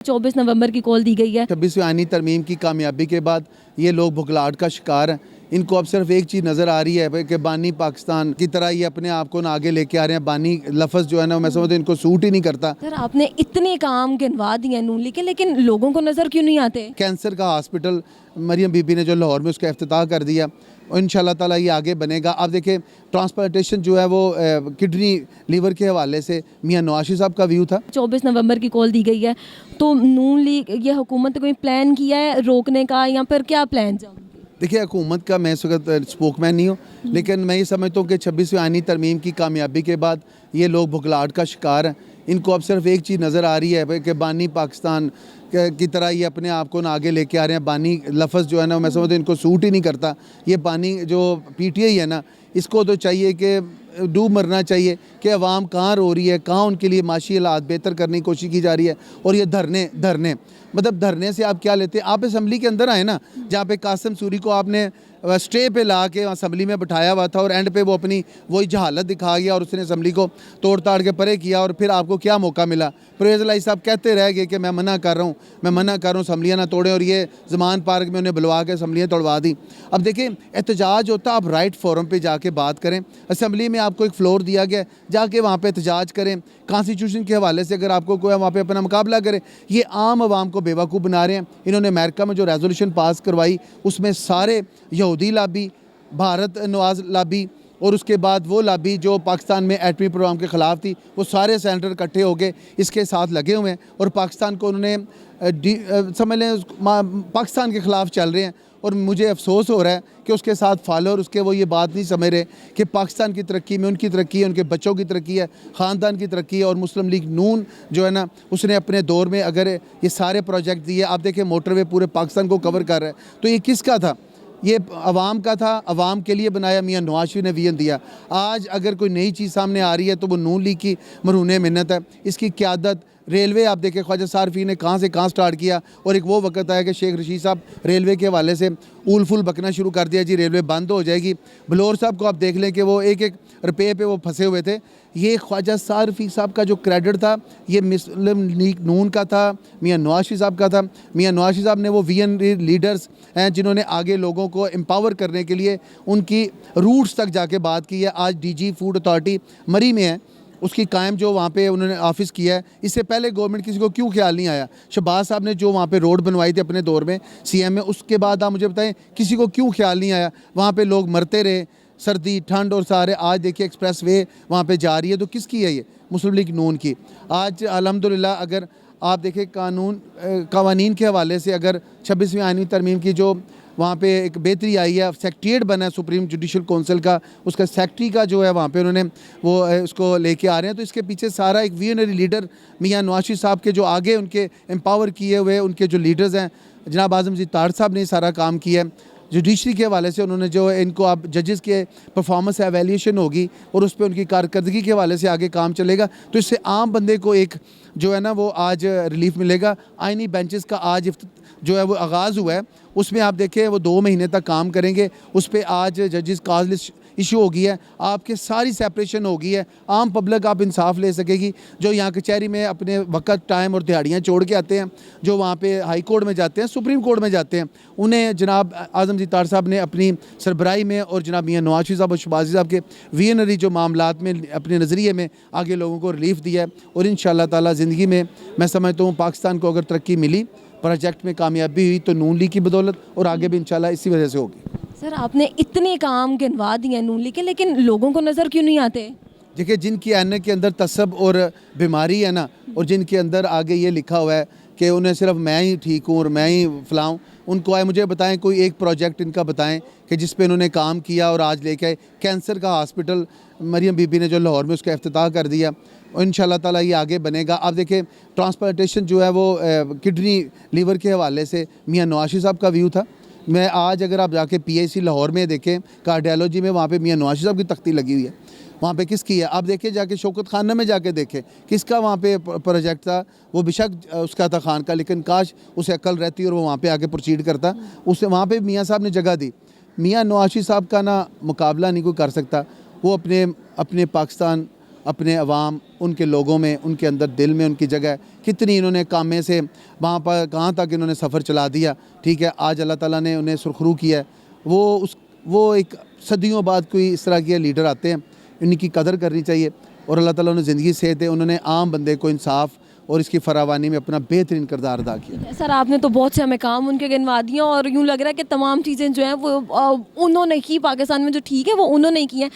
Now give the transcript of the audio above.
24 नवंबर की कॉल दी गई है। 26वीं आईनी तरमीम की कामयाबी के बाद ये लोग बुखलाहट का शिकार हैं। इनको अब सिर्फ एक चीज़ नज़र आ रही है कि बानी पाकिस्तान की तरह ये अपने आप को ना आगे लेके आ रहे हैं। बानी लफ्ज़ जो है ना, मैं समझता हूं इनको सूट ही नहीं करता। सर आपने इतने काम गिनवा दिए नून लीग के, लेकिन लोगों को नज़र क्यों नहीं आते? कैंसर का हॉस्पिटल मरियम बीबी ने जो लाहौर में उसका इफ्तिताह कर दिया और इंशाल्लाह ताला ये आगे बनेगा। अब देखिए ट्रांसप्लांटेशन जो है वो किडनी लीवर के हवाले से मियां नवाशी साहब का व्यू था। 24 नवंबर की कॉल दी गई है, तो नून लीग ये हुकूमत ने कोई प्लान किया है रोकने का, या फिर क्या प्लान है? देखिए हुकूमत का मैं इस वक्त स्पोकमैन नहीं हूँ, लेकिन मैं ये समझता हूँ कि 26वीं आईनी तरमीम की कामयाबी के बाद ये लोग बुखलाहट का शिकार हैं। इनको अब सिर्फ एक चीज़ नज़र आ रही है कि बानी पाकिस्तान की तरह ये अपने आप को ना आगे लेके आ रहे हैं। बानी लफ्ज़ जो है ना, मैं समझता हूँ इनको सूट ही नहीं करता। ये बानी जो पीटीआई है ना, इसको तो चाहिए कि डूब मरना चाहिए कि अवाम कहाँ रो रही है, कहाँ उनके लिए माशी हालात बेहतर करने की कोशिश की जा रही है। और ये धरने मतलब धरने से आप क्या लेते हैं? आप असम्बली के अंदर आए ना, जहाँ पे कासिम सूरी को आपने स्टे पे ला के असम्बली में बिठाया हुआ था और एंड पे वो अपनी वही जहालत दिखा गया और उसने असम्बली को तोड़ ताड़ के परे किया। और फिर आपको क्या मौका मिला? परवेज़ इलाही साहब कहते रह गए कि मैं मना कर रहा हूँ, मैं मना कर रहा हूँ, असम्बलियाँ ना तोड़ें। और ये ज़मान पार्क में उन्हें बुलवा के असम्बलियाँ तोड़वा दी। अब देखिए एहतजाज होता, आप राइट फोरम पर जाके बात करें। असम्बली में आपको एक फ्लोर दिया गया, जाके वहाँ पर एहतजाज करें। कॉन्स्टिट्यूशन के हवाले से अगर आपको कोई वहाँ पर अपना मुकाबला करे। ये आम आवाम को बेवकूफ़ बना रहे हैं। इन्होंने अमेरिका में जो रेजोल्यूशन पास करवाई उसमें सारे यहूदी लाबी, भारत नवाज लाबी और उसके बाद वो लाबी जो पाकिस्तान में एटमी प्रोग्राम के ख़िलाफ़ थी, वो सारे सेनेटर इकट्ठे हो गए इसके साथ लगे हुए हैं और पाकिस्तान को उन्होंने समझ लें पाकिस्तान के ख़िलाफ़ चल रहे हैं। और मुझे अफसोस हो रहा है कि उसके साथ फॉलोअर उसके वो ये बात नहीं समझ रहे कि पाकिस्तान की तरक्की में उनकी तरक्की है, उनके बच्चों की तरक्की है, ख़ानदान की तरक्की है। और मुस्लिम लीग नून जो है ना, उसने अपने दौर में अगर ये सारे प्रोजेक्ट दिए, आप देखें मोटरवे पूरे पाकिस्तान को कवर कर रहा है, तो ये किसका था? ये अवाम का था, अवाम के लिए बनाया। मियां नवाज शरीफ ने विजन दिया। आज अगर कोई नई चीज़ सामने आ रही है तो वो नून लीग की मरहून मिन्नत है। इसकी क़यादत रेलवे, आप देखें ख्वाजा सारफी ने कहाँ से कहाँ स्टार्ट किया। और एक वो वक्त आया कि शेख रशीद साहब रेलवे के हवाले से ऊल फुल बकना शुरू कर दिया, जी रेलवे बंद हो जाएगी। बलोर साहब को आप देख लें कि वो एक एक रुपये पे वो फंसे हुए थे। ये ख्वाजा सारफी साहब का जो क्रेडिट था ये मुस्लिम लीग नून का था, मियां नवाज शरीफ साहब का था। मियां नवाज शरीफ साहब ने वो विजन लीडर्स हैं जिन्होंने आगे लोगों को एम्पावर करने के लिए उनकी रूट्स तक जाके बात की है। आज डीजी फूड अथॉरिटी मरी में है, उसकी कायम जो वहाँ पे उन्होंने ऑफिस किया है। इससे पहले गवर्नमेंट किसी को क्यों ख्याल नहीं आया? शहबाज साहब ने जो वहाँ पे रोड बनवाई थी अपने दौर में सीएम में, उसके बाद आप मुझे बताएं किसी को क्यों ख्याल नहीं आया? वहाँ पे लोग मरते रहे, सर्दी ठंड और सारे। आज देखिए एक्सप्रेस वे वहाँ पे जा रही है, तो किसकी है ये? मुस्लिम लीग नून की। आज अल्हम्दुलिल्लाह अगर आप देखें कवानीन के हवाले से, अगर 26वीं आईनी तरमीम की जो वहाँ पे एक बेहतरी आई है, सेक्रेटेरिएट बना है सुप्रीम जुडिशल काउंसिल का, उसका सेक्रेटरी का जो है वहाँ पे उन्होंने वो उसको लेके आ रहे हैं। तो इसके पीछे सारा एक विजनरी लीडर मियां नवाज शरीफ साहब के जो आगे उनके एम्पावर किए हुए उनके जो लीडर्स हैं, जनाब आज़म जी तार साहब ने सारा काम किया है। जुडिशरी के हवाले से उन्होंने जो इनको अब जजेस के परफॉर्मेंस एवेल्यूशन होगी और उस पर उनकी कारकर्दगी के हवाले से आगे काम चलेगा। तो इससे आम बंदे को एक जो है ना वो आज रिलीफ मिलेगा। आइनी बेंचेस का आज जो है वो आगाज़ हुआ है, उसमें आप देखें वो 2 महीने तक काम करेंगे। उस पर आज जजेस काज लिस्ट इशू हो गई है, आपके सारी सेपरेशन हो गई है। आम पब्लिक आप इंसाफ ले सकेगी। जो यहाँ कचहरी में अपने वक्त टाइम और दिहाड़ियाँ छोड़ के आते हैं, जो वहाँ पे हाई कोर्ट में जाते हैं, सुप्रीम कोर्ट में जाते हैं, उन्हें जनाब आज़म जी तार साहब ने अपनी सरबराही में और जनाब मियां नवाज शरीफ साहब और शहबाज साहब के विजनरी जो मामलात में अपने नज़रिए में आगे लोगों को रिलीफ दिया है। और इंशाअल्लाह ताला ज़िंदगी में मैं समझता हूँ पाकिस्तान को अगर तरक्की मिली, प्रोजेक्ट में कामयाबी हुई, तो नून लीग की बदौलत, और आगे भी इंशाल्लाह इसी वजह से होगी। सर आपने इतने काम गिनवा दिए नून लीग के, लेकिन लोगों को नज़र क्यों नहीं आते? देखिए जिनकी आने के अंदर तसब और बीमारी है ना, और जिनके अंदर आगे ये लिखा हुआ है कि उन्हें सिर्फ मैं ही ठीक हूँ और मैं ही फलाऊँ, उनको आए मुझे बताएं कोई एक प्रोजेक्ट इनका बताएं कि जिस पे इन्होंने काम किया और आज लेके आए। कैंसर का हॉस्पिटल मरियम बीबी ने जो लाहौर में उसका इफ्तिताह कर दिया और इंशाल्लाह ताला ये आगे बनेगा। आप देखें ट्रांसप्लांटेशन जो है वो किडनी लीवर के हवाले से मियां नवाज शरीफ साहब का व्यू था। मैं आज अगर आप जाके PIC लाहौर में देखें कार्डियोलॉजी में, वहाँ पे मियां नवाज शरीफ साहब की तख्ती लगी हुई है। वहाँ पे किसकी है? आप देखिए जाके शौकत खाना में जाके देखें किसका वहाँ पे प्रोजेक्ट था। वो बेशक उसका था खान का, लेकिन काश उसे अकल रहती और वो वहाँ पे आगे प्रोसीड करता। उसे वहाँ पे मियाँ साहब ने जगह दी। मियां नवाज शरीफ साहब का ना मुकाबला नहीं कोई कर सकता। वो अपने पाकिस्तान अपने अवाम, उनके लोगों में, उनके अंदर दिल में उनकी जगह, कितनी इन्होंने कामे से वहाँ पर कहाँ तक इन्होंने सफ़र चला दिया। ठीक है, आज अल्लाह ताला ने उन्हें सुरखरू किया है। वो एक सदियों बाद कोई इस तरह के लीडर आते हैं, इनकी कदर करनी चाहिए। और अल्लाह ताला उन्हें ज़िंदगी सेहत दे। उन्होंने आम बंदे को इंसाफ और इसकी फरावानी में अपना बेहतरीन किरदार अदा किया। सर आपने तो बहुत से हमें काम उनके गिनवा दिए और यूँ लग रहा है कि तमाम चीज़ें जो हैं वो उन्होंने की, पाकिस्तान में जो ठीक है वो उन्होंने की हैं।